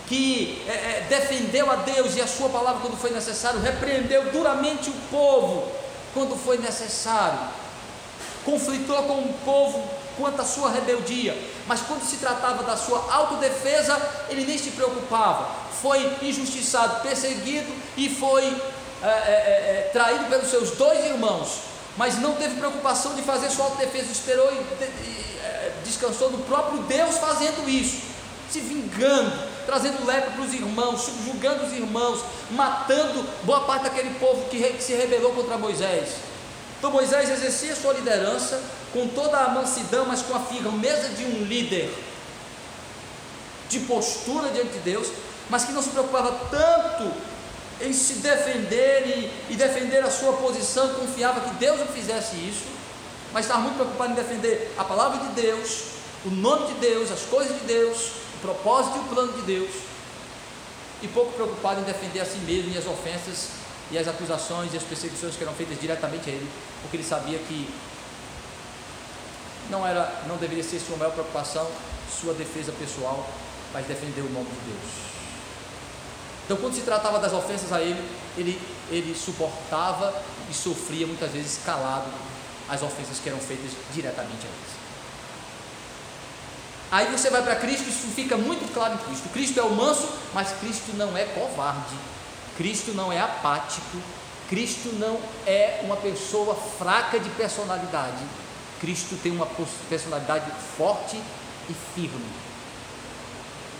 que defendeu a Deus e a sua palavra quando foi necessário, repreendeu duramente o povo quando foi necessário, conflitou com o povo quanto à sua rebeldia, mas quando se tratava da sua autodefesa, ele nem se preocupava. Foi injustiçado, perseguido e foi traído pelos seus 2 irmãos, mas não teve preocupação de fazer sua autodefesa, esperou e descansou no próprio Deus fazendo isso, se vingando, trazendo lepra para os irmãos, subjugando os irmãos, matando boa parte daquele povo que se rebelou contra Moisés. Então Moisés exercia sua liderança com toda a mansidão, mas com a firmeza de um líder, de postura diante de Deus, mas que não se preocupava tanto em se defender e defender a sua posição, confiava que Deus não fizesse isso, mas estava muito preocupado em defender a palavra de Deus, o nome de Deus, as coisas de Deus, o propósito e o plano de Deus, e pouco preocupado em defender a si mesmo e as ofensas e as acusações e as perseguições que eram feitas diretamente a ele, porque ele sabia que não deveria ser sua maior preocupação, sua defesa pessoal, mas defender o nome de Deus. Então, quando se tratava das ofensas a ele, ele suportava e sofria muitas vezes calado as ofensas que eram feitas diretamente a eles. Aí você vai para Cristo, isso fica muito claro em Cristo. Cristo é o manso, mas Cristo não é covarde, Cristo não é apático, Cristo não é uma pessoa fraca de personalidade. Cristo tem uma personalidade forte e firme.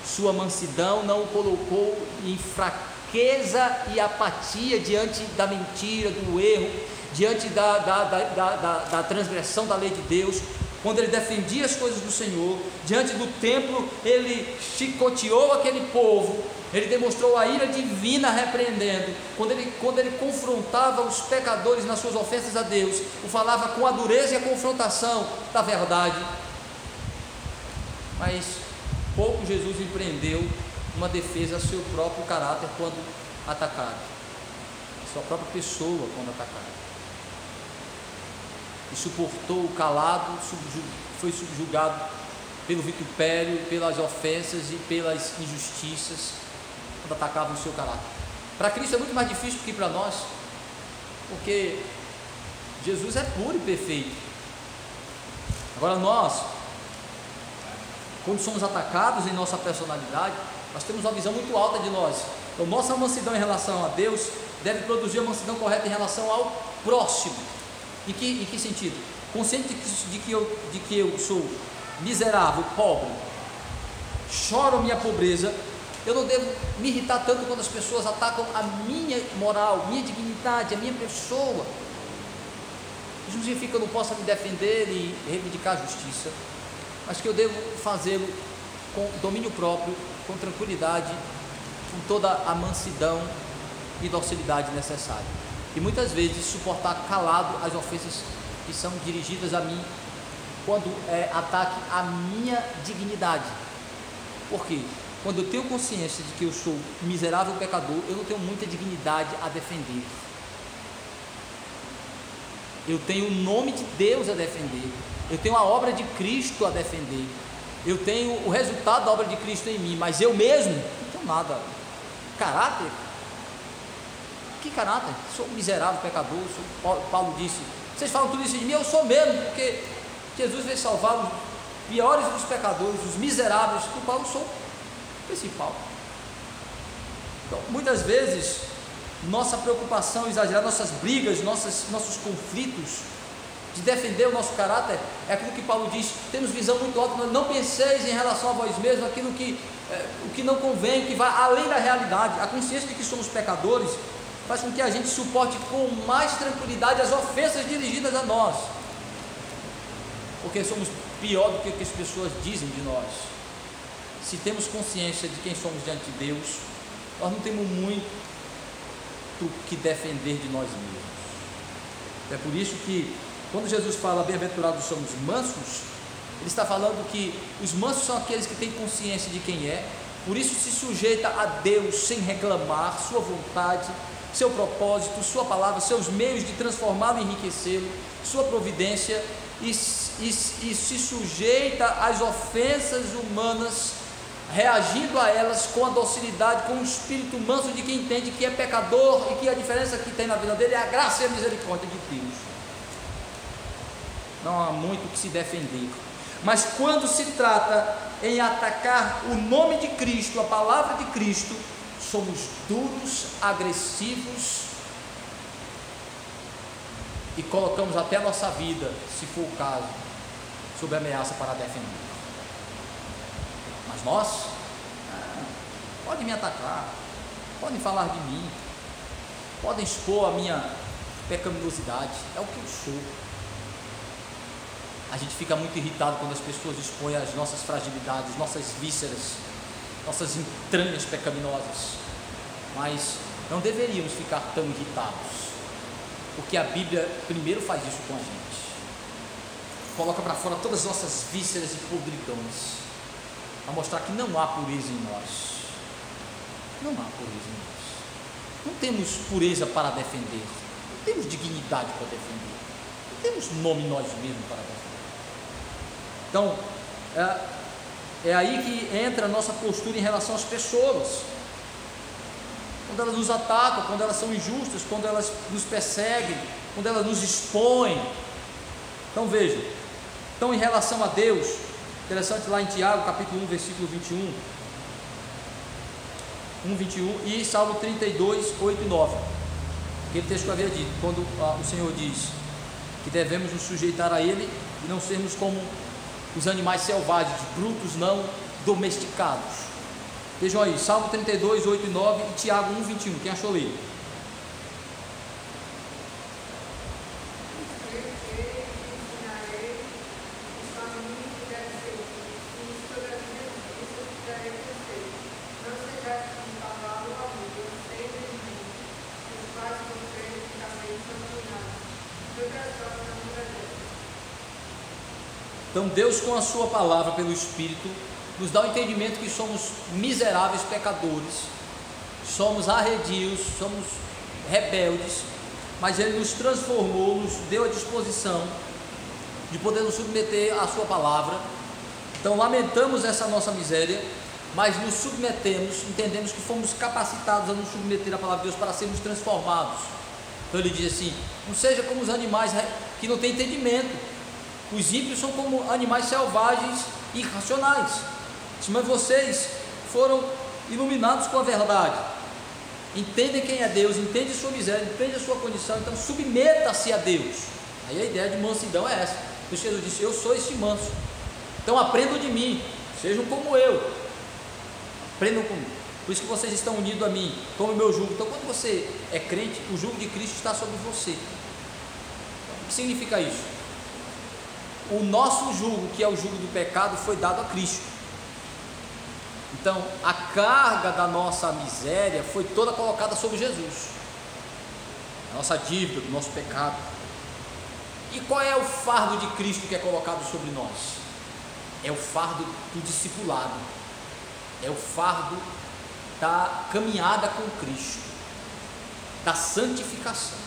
Sua mansidão não o colocou em fraqueza e apatia diante da mentira, do erro, diante da transgressão da lei de Deus. Quando ele defendia as coisas do Senhor, diante do templo, ele chicoteou aquele povo, ele demonstrou a ira divina repreendendo. Quando ele confrontava os pecadores nas suas ofensas a Deus, o falava com a dureza e a confrontação da verdade. Mas pouco Jesus empreendeu uma defesa a seu próprio caráter quando atacado, a sua própria pessoa quando atacado. E suportou calado, foi subjugado pelo vitupério, pelas ofensas e pelas injustiças quando atacavam o seu caráter. Para Cristo é muito mais difícil do que para nós, porque Jesus é puro e perfeito. Agora nós, quando somos atacados em nossa personalidade, nós temos uma visão muito alta de nós. Então nossa mansidão em relação a Deus deve produzir a mansidão correta em relação ao próximo. Em que sentido? Consciente de que eu sou miserável, pobre, choro minha pobreza, eu não devo me irritar tanto quando as pessoas atacam a minha moral, minha dignidade, a minha pessoa. Isso não significa que eu não possa me defender e reivindicar a justiça, mas que eu devo fazê-lo com domínio próprio, com tranquilidade, com toda a mansidão e docilidade necessária. E muitas vezes suportar calado as ofensas que são dirigidas a mim, quando é ataque à minha dignidade. Por quê? Quando eu tenho consciência de que eu sou miserável pecador, eu não tenho muita dignidade a defender. Eu tenho o nome de Deus a defender, eu tenho a obra de Cristo a defender, eu tenho o resultado da obra de Cristo em mim, mas eu mesmo não tenho nada. Caráter? Que caráter? Sou miserável pecador. Paulo disse, vocês falam tudo isso de mim, eu sou mesmo, porque Jesus veio salvar os piores dos pecadores, os miseráveis, que o Paulo sou o principal. Então, muitas vezes, nossa preocupação exagerada, nossas brigas, nossos conflitos, de defender o nosso caráter, é aquilo que Paulo diz, temos visão muito alta, não penseis em relação a vós mesmos, aquilo o que não convém, que vai além da realidade. A consciência de que somos pecadores faz com que a gente suporte com mais tranquilidade as ofensas dirigidas a nós, porque somos pior do que o que as pessoas dizem de nós. Se temos consciência de quem somos diante de Deus, nós não temos muito que defender de nós mesmos. É por isso que quando Jesus fala bem-aventurados somos mansos, ele está falando que os mansos são aqueles que têm consciência de quem é, por isso se sujeita a Deus sem reclamar, sua vontade, seu propósito, sua palavra, seus meios de transformá-lo e enriquecê-lo, sua providência, e se sujeita às ofensas humanas, reagindo a elas com a docilidade, com o espírito manso de quem entende que é pecador e que a diferença que tem na vida dele é a graça e a misericórdia de Deus. Não há muito o que se defender, mas quando se trata em atacar o nome de Cristo, a palavra de Cristo, somos duros, agressivos e colocamos até a nossa vida, se for o caso, sob ameaça para defender. Mas nós, podem me atacar, podem falar de mim, podem expor a minha pecaminosidade, é o que eu sou. A gente fica muito irritado quando as pessoas expõem as nossas fragilidades, nossas vísceras, nossas entranhas pecaminosas, mas não deveríamos ficar tão irritados, porque a Bíblia primeiro faz isso com a gente, coloca para fora todas as nossas vísceras e podridões, a mostrar que não há pureza em nós, não há pureza em nós, não temos pureza para defender, não temos dignidade para defender, não temos nome nós mesmos para defender. Então, é aí que entra a nossa postura em relação às pessoas, quando elas nos atacam, quando elas são injustas, quando elas nos perseguem, quando elas nos expõem. Então vejam, então em relação a Deus, interessante lá em Tiago, capítulo 1, versículo 21, 21 e Salmo 32, 8 e 9, aquele texto que eu havia dito, quando o Senhor diz que devemos nos sujeitar a Ele e não sermos como os animais selvagens, brutos, não domesticados. Vejam aí, Salmo 32, 8 e 9 e Tiago 1, 21, quem achou ler? Então Deus, com a sua palavra pelo Espírito, nos dá o entendimento que somos miseráveis pecadores, somos arredios, somos rebeldes, mas Ele nos transformou, nos deu a disposição de poder nos submeter à sua palavra. Então lamentamos essa nossa miséria, mas nos submetemos, entendemos que fomos capacitados a nos submeter à palavra de Deus para sermos transformados. Então Ele diz assim: não seja como os animais que não têm entendimento. Os ímpios são como animais selvagens e irracionais, mas vocês foram iluminados com a verdade, entendem quem é Deus, entendem sua miséria, entendem a sua condição, então submeta-se a Deus. Aí a ideia de mansidão é essa. Por isso Jesus disse: eu sou esse manso, então aprendam de mim, sejam como eu, aprendam comigo. Por isso que vocês estão unidos a mim, tome o meu jugo. Então, quando você é crente, o jugo de Cristo está sobre você. O que significa isso? O nosso jugo, que é o jugo do pecado, foi dado a Cristo. Então, a carga da nossa miséria foi toda colocada sobre Jesus, a nossa dívida, do nosso pecado. E qual é o fardo de Cristo que é colocado sobre nós? É o fardo do discipulado, é o fardo da caminhada com Cristo, da santificação,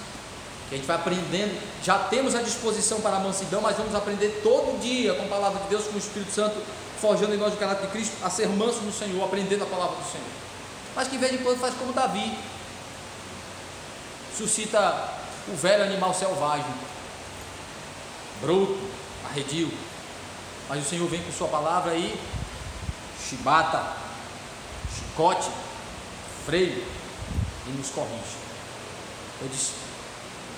que a gente vai aprendendo. Já temos a disposição para a mansidão, mas vamos aprender todo dia com a palavra de Deus, com o Espírito Santo forjando em nós o caráter de Cristo, a ser manso no Senhor, aprendendo a palavra do Senhor. Mas que de vez em quando faz como Davi, suscita o velho animal selvagem, bruto, arredio, mas o Senhor vem com sua palavra e chibata, chicote, freio e nos corrige. Eu disse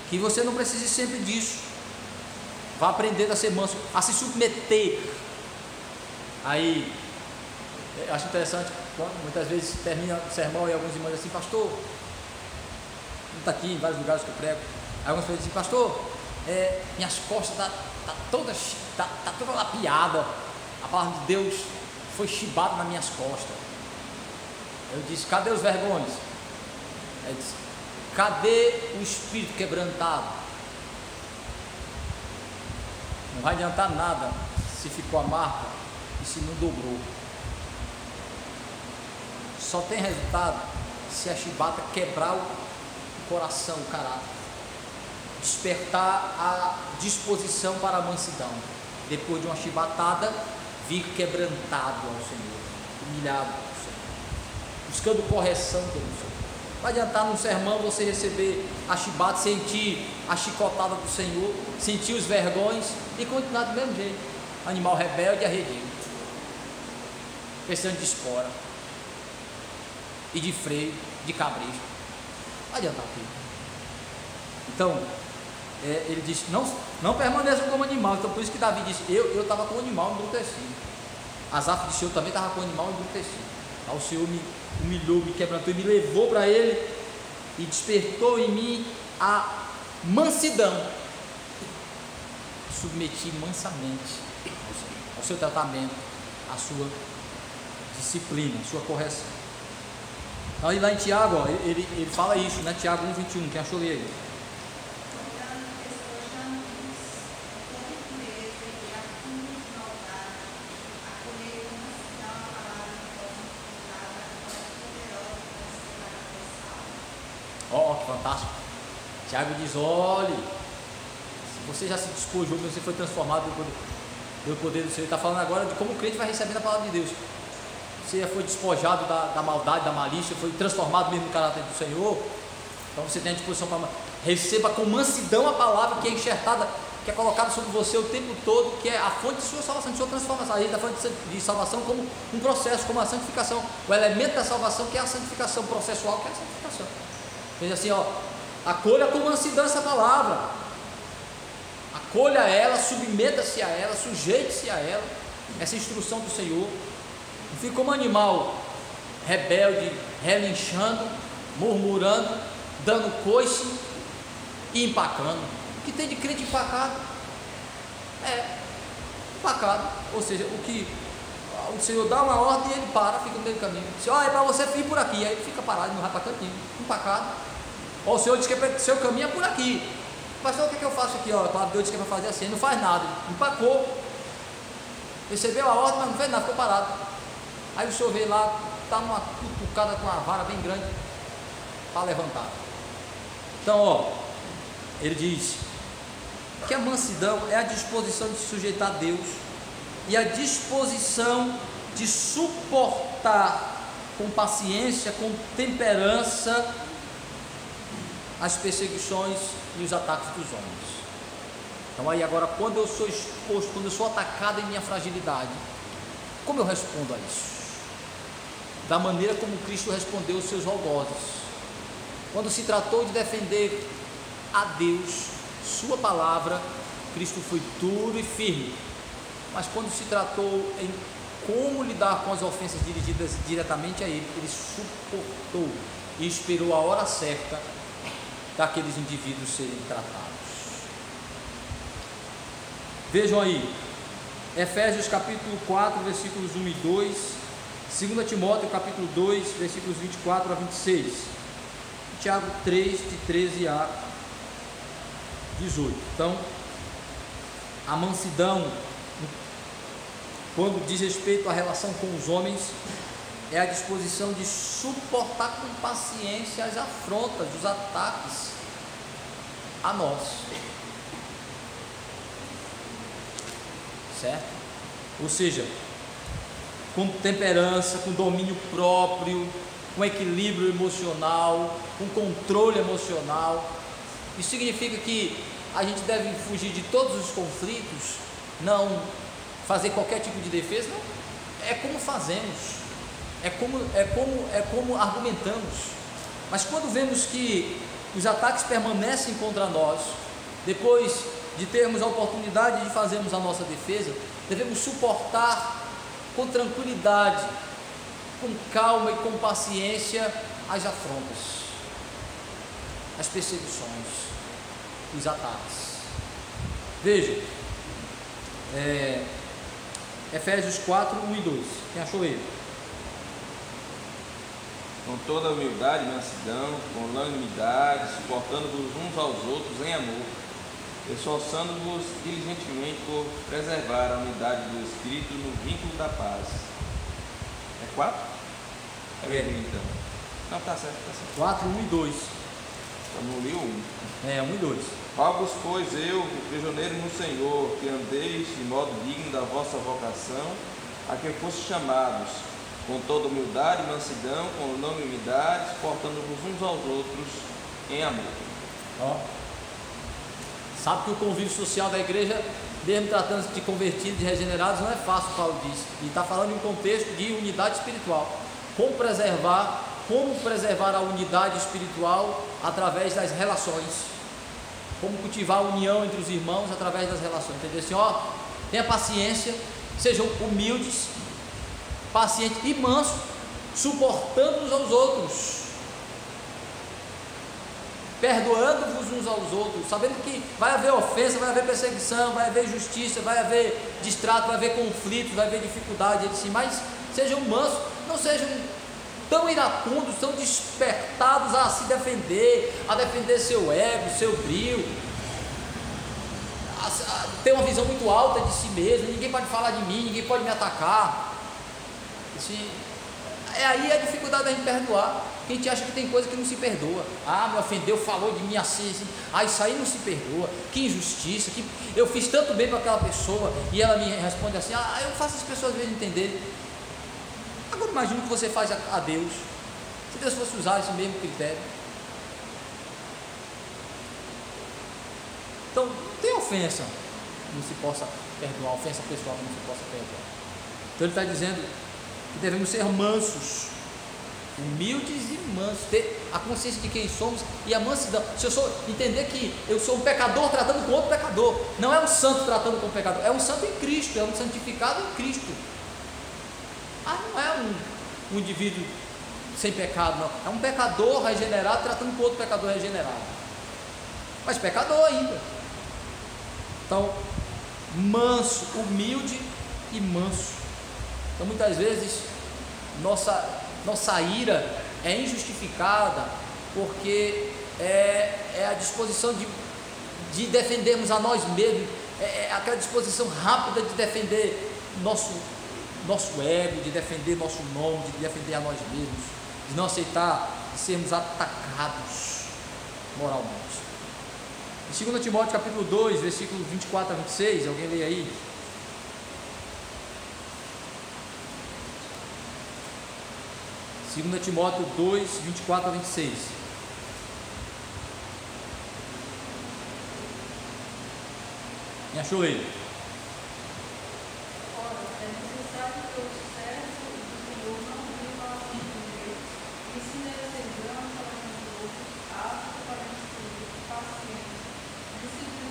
que você não precise sempre disso. Vá aprendendo a ser manso, a se submeter. Aí, eu acho interessante, muitas vezes termina o sermão e alguns irmãos assim: pastor, não está aqui em vários lugares que eu prego. Aí alguns falam assim: pastor, minhas costas tá toda lapiada, a palavra de Deus foi chibada nas minhas costas. Eu disse: cadê os vergões? Ele disse: cadê o espírito quebrantado? Não vai adiantar nada se ficou a marca e se não dobrou. Só tem resultado se a chibata quebrar o coração, o caráter, despertar a disposição para a mansidão. Depois de uma chibatada, vir quebrantado ao Senhor, humilhado ao Senhor, buscando correção pelo Senhor. Não vai adiantar num sermão você receber a chibata, sentir a chicotada do Senhor, sentir os vergões e continuar do mesmo jeito, animal rebelde e arredio, precisando de espora e de freio, de cabresto. Não adianta aquilo. Então, ele disse: não permaneçam como animal. Então, por isso que Davi disse: eu estava com o animal embrutecido. Asaf disse: eu também estava com o animal embrutecido. Aí o Senhor me humilhou, me quebrantou e me levou para ele e despertou em mim a mansidão. Submeti mansamente ao seu tratamento, à sua disciplina, à sua correção. Aí lá em Tiago, ó, ele fala isso, né? Tiago 1:21, quem achou ler aí? Ó, que fantástico. Tiago diz: olhe, se você já se despojou, você foi transformado pelo poder do Senhor. Ele está falando agora de como o crente vai recebendo a palavra de Deus. Você já foi despojado da maldade, da malícia, foi transformado mesmo no caráter do Senhor. Então você tem a disposição para receba com mansidão a palavra que é enxertada, que é colocada sobre você o tempo todo, que é a fonte de sua salvação, de sua transformação. Aí da fonte de salvação como um processo, como a santificação, o elemento da salvação que é a santificação processual, que é a santificação. Veja assim, ó, acolha com mansidão essa palavra, acolha ela, submeta-se a ela, sujeite-se a ela, essa instrução do Senhor. Não fique como animal rebelde, relinchando, murmurando, dando coice e empacando. O que tem de crente empacado? Empacado, ou seja, o Senhor dá uma ordem e ele para, fica no meio do caminho. Diz: olha, é para você ir por aqui. Aí ele fica parado, não vai para cantinho, empacado. Ó, o Senhor diz que o seu caminho é por aqui. Pastor, o que eu faço aqui? Ó, a palavra de Deus diz que é para fazer assim, ele não faz nada, empacou. Recebeu a ordem, mas não fez nada, ficou parado. Aí o Senhor veio lá, está numa cutucada com uma vara bem grande para levantar. Então, ó, ele diz que a mansidão é a disposição de se sujeitar a Deus e a disposição de suportar com paciência, com temperança as perseguições e os ataques dos homens. Então aí agora, quando eu sou exposto, quando eu sou atacado em minha fragilidade, como eu respondo a isso? Da maneira como Cristo respondeu aos seus algozes, quando se tratou de defender a Deus sua palavra, Cristo foi duro e firme. Mas quando se tratou em como lidar com as ofensas dirigidas diretamente a ele, ele suportou e esperou a hora certa daqueles indivíduos serem tratados. Vejam aí, Efésios capítulo 4, versículos 1 e 2, 2 Timóteo capítulo 2, versículos 24 a 26, Tiago 3, de 13 a 18. Então, a mansidão, quando diz respeito à relação com os homens, é a disposição de suportar com paciência as afrontas, os ataques a nós. Certo? Ou seja, com temperança, com domínio próprio, com equilíbrio emocional, com controle emocional. Isso significa que a gente deve fugir de todos os conflitos, não fazer qualquer tipo de defesa, não. É como fazemos, é como argumentamos. Mas quando vemos que os ataques permanecem contra nós, depois de termos a oportunidade de fazermos a nossa defesa, devemos suportar com tranquilidade, com calma e com paciência as afrontas, as perseguições, os ataques. Veja, Efésios 4, 1 e 2. Quem achou ele? Com toda humildade e mansidão, com longanimidade, suportando-vos uns aos outros em amor, esforçando-vos diligentemente por preservar a unidade do Espírito no vínculo da paz. É 4? É vermelho então. Não, tá certo, tá certo. 4, 1 e 2. Eu não li o 1. 1 e 2. Rogo-vos, pois eu, prisioneiro no Senhor, que andeis de modo digno da vossa vocação, a que fostes chamados, com toda humildade e mansidão, com longanimidade, suportando-vos uns aos outros em amor. Ó. Sabe que o convívio social da igreja, mesmo tratando-se de convertidos, de regenerados, não é fácil, Paulo diz. E está falando em um contexto de unidade espiritual. Como preservar a unidade espiritual através das relações. Como cultivar a união entre os irmãos através das relações. Entendeu? Assim, ó, tenha paciência, sejam humildes, pacientes e mansos, suportando uns aos outros, perdoando-vos uns aos outros, sabendo que vai haver ofensa, vai haver perseguição, vai haver injustiça, vai haver distrato, vai haver conflitos, vai haver dificuldade, assim, mas sejam mansos, não sejam tão iracundos, tão despertados a se defender, a defender seu ego, seu brio, a ter uma visão muito alta de si mesmo. Ninguém pode falar de mim, ninguém pode me atacar. É aí a dificuldade da gente perdoar. Que a gente acha que tem coisa que não se perdoa. Me ofendeu, falou de mim assim. Isso aí não se perdoa. Que injustiça, que eu fiz tanto bem para aquela pessoa e ela me responde assim: eu faço as pessoas às vezes entenderem. Agora imagina o que você faz a Deus, se Deus fosse usar esse mesmo critério. Então, não tem ofensa que não se possa perdoar, ofensa pessoal que não se possa perdoar. Então ele está dizendo que devemos ser mansos, humildes e mansos, ter a consciência de quem somos e a mansidão. Se eu entender que eu sou um pecador tratando com outro pecador, não é um santo tratando com um pecador, é um santo em Cristo, é um santificado em Cristo. Não é um indivíduo sem pecado, não. É um pecador regenerado tratando com outro pecador regenerado, mas pecador ainda. Então, manso, humilde e manso. Então, muitas vezes nossa ira é injustificada porque é a disposição de defendermos a nós mesmos, é aquela disposição rápida de defender nosso ego, de defender nosso nome, de defender a nós mesmos, de não aceitar de sermos atacados moralmente. Em 2 Timóteo capítulo 2, versículos 24 a 26, alguém lê aí? Segunda Timóteo 2, 24 a 26. Me achou ele? Ora, é necessário que o sucesso do Senhor não viva a viver, ensine a segurança para os outros, apto para o estudo, paciente, disciplina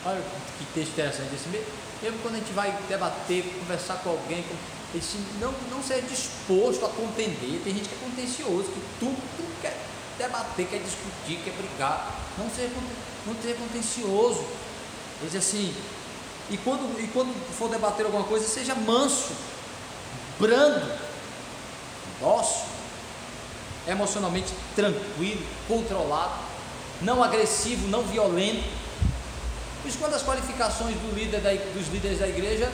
Olha que texto interessante esse. Mesmo quando a gente vai debater, conversar com alguém, esse, não ser disposto a contender. Tem gente que é contencioso, que tudo quer debater, quer discutir, quer brigar. Não ser contencioso. Ele diz assim, e quando for debater alguma coisa, seja manso, brando, dócil, emocionalmente tranquilo, controlado, não agressivo, não violento. Por isso, uma das qualificações dos líderes da igreja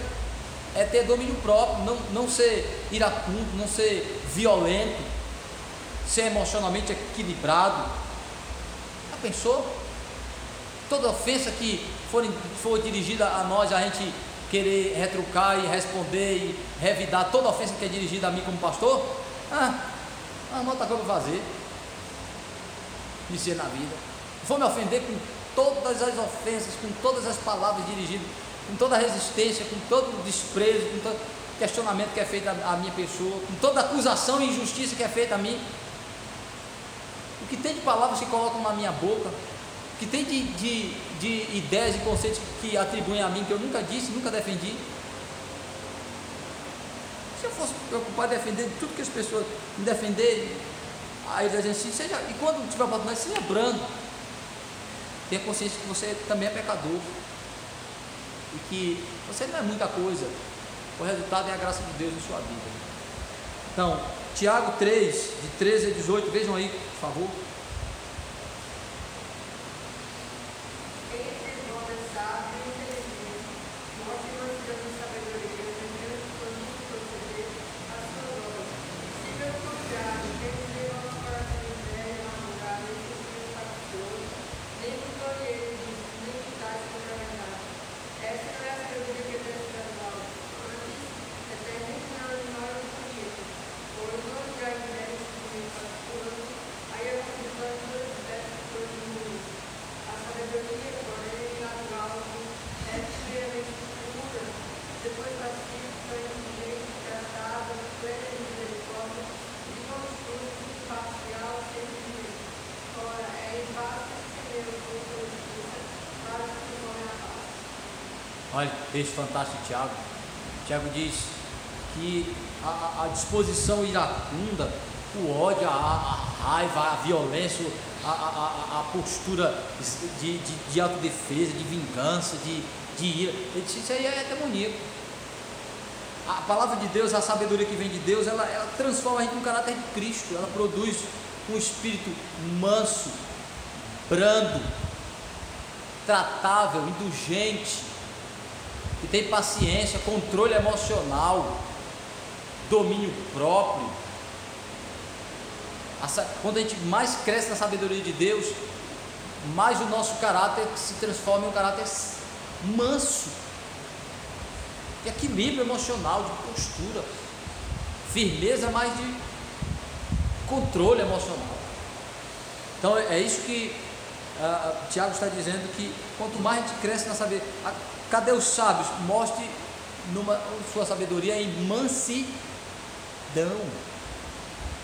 é ter domínio próprio, não ser iracundo, não ser violento, ser emocionalmente equilibrado. Já pensou? Toda ofensa que for dirigida a nós, a gente querer retrucar e responder e revidar toda ofensa que é dirigida a mim como pastor, não outra coisa para fazer, de ser na vida. Vou me ofender com todas as ofensas, com todas as palavras dirigidas, com toda a resistência, com todo o desprezo, com todo questionamento que é feito à minha pessoa, com toda acusação e injustiça que é feita a mim. O que tem de palavras que colocam na minha boca, o que tem de ideias e conceitos que atribuem a mim, que eu nunca disse, nunca defendi. Se eu fosse preocupado em defender tudo que as pessoas me defenderem, aí a gente seja, e quando tiver oportunidade, seja brando. Tenha consciência que você também é pecador e que você não é muita coisa. O resultado é a graça de Deus em sua vida. Então, Tiago 3, de 13 a 18, vejam aí, por favor. Olha, texto fantástico de Tiago. Tiago diz que a disposição iracunda, o ódio, a raiva, a violência, a postura de autodefesa, de vingança, de ira, ele diz, isso aí é demoníaco. A palavra de Deus, a sabedoria que vem de Deus, ela transforma a gente no caráter de Cristo. Ela produz um espírito manso, brando, tratável, indulgente, que tem paciência, controle emocional, domínio próprio. Quando a gente mais cresce na sabedoria de Deus, mais o nosso caráter se transforma em um caráter manso, de equilíbrio emocional, de postura, firmeza, mas de controle emocional. Então é isso que Tiago está dizendo, que quanto mais a gente cresce na sabedoria. Cadê os sábios? Mostre sua sabedoria em mansidão.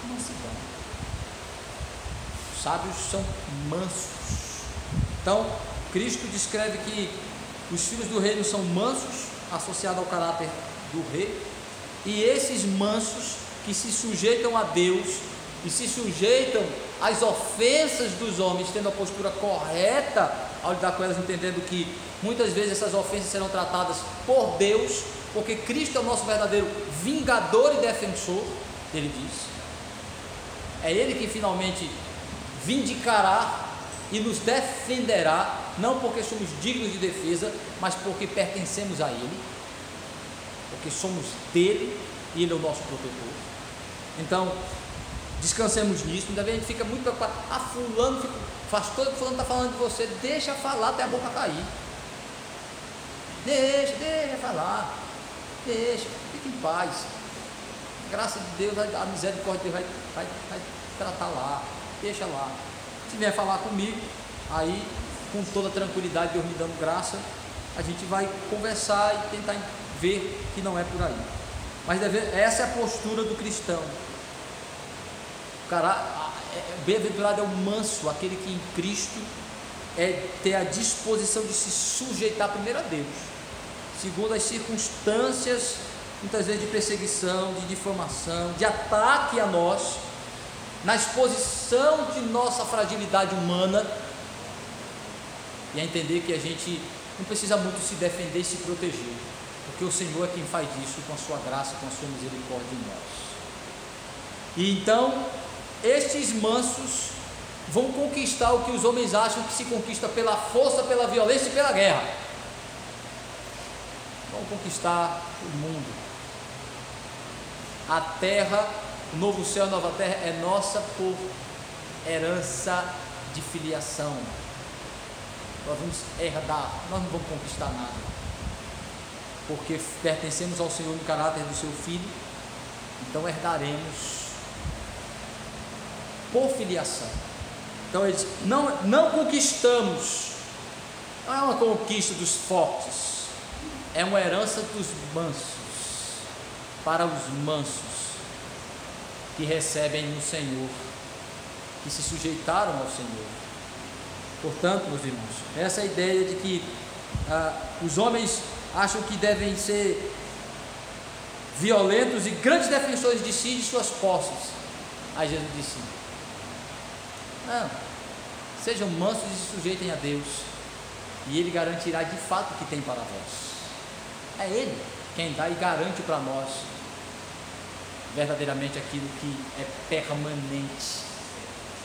Mansidão. Os sábios são mansos. Então, Cristo descreve que os filhos do reino são mansos, associados ao caráter do rei, e esses mansos que se sujeitam a Deus e se sujeitam às ofensas dos homens, tendo a postura correta ao lidar com elas, entendendo que muitas vezes essas ofensas serão tratadas por Deus, porque Cristo é o nosso verdadeiro vingador e defensor, ele diz. É Ele que finalmente vindicará e nos defenderá, não porque somos dignos de defesa, mas porque pertencemos a Ele, porque somos dele e Ele é o nosso protetor. Então, descansemos nisso. Ainda bem, a gente fica muito preocupado. Fulano, fulano está falando de você. Deixa falar até a boca cair. Deixa falar. Deixa, fique em paz. Graças a Deus, a misericórdia de Deus vai tratar lá. Deixa lá. Se vier falar comigo, aí com toda tranquilidade, Deus me dando graça, a gente vai conversar e tentar ver que não é por aí. Mas essa é a postura do cristão. Bem-aventurado é o manso, aquele que em Cristo é ter a disposição de se sujeitar primeiro a Deus, segundo as circunstâncias, muitas vezes de perseguição, de difamação, de ataque a nós, na exposição de nossa fragilidade humana, e a entender que a gente não precisa muito se defender e se proteger, porque o Senhor é quem faz isso com a sua graça, com a sua misericórdia em nós. E então, estes mansos vão conquistar o que os homens acham que se conquista pela força, pela violência e pela guerra. Vão conquistar o mundo. A terra, o novo céu, a nova terra é nossa por herança de filiação. Nós vamos herdar, nós não vamos conquistar nada, porque pertencemos ao Senhor no caráter do seu Filho, então herdaremos por filiação. Então ele diz, não conquistamos, não é uma conquista dos fortes, é uma herança dos mansos, para os mansos que recebem no Senhor, que se sujeitaram ao Senhor. Portanto, meus irmãos, essa ideia de que os homens acham que devem ser violentos e grandes defensores de si e de suas posses. Aí Jesus disse, não, sejam mansos e se sujeitem a Deus, e Ele garantirá de fato o que tem para vós. É Ele quem dá e garante para nós verdadeiramente aquilo que é permanente.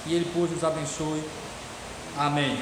E Ele, pois, nos abençoe. Amém.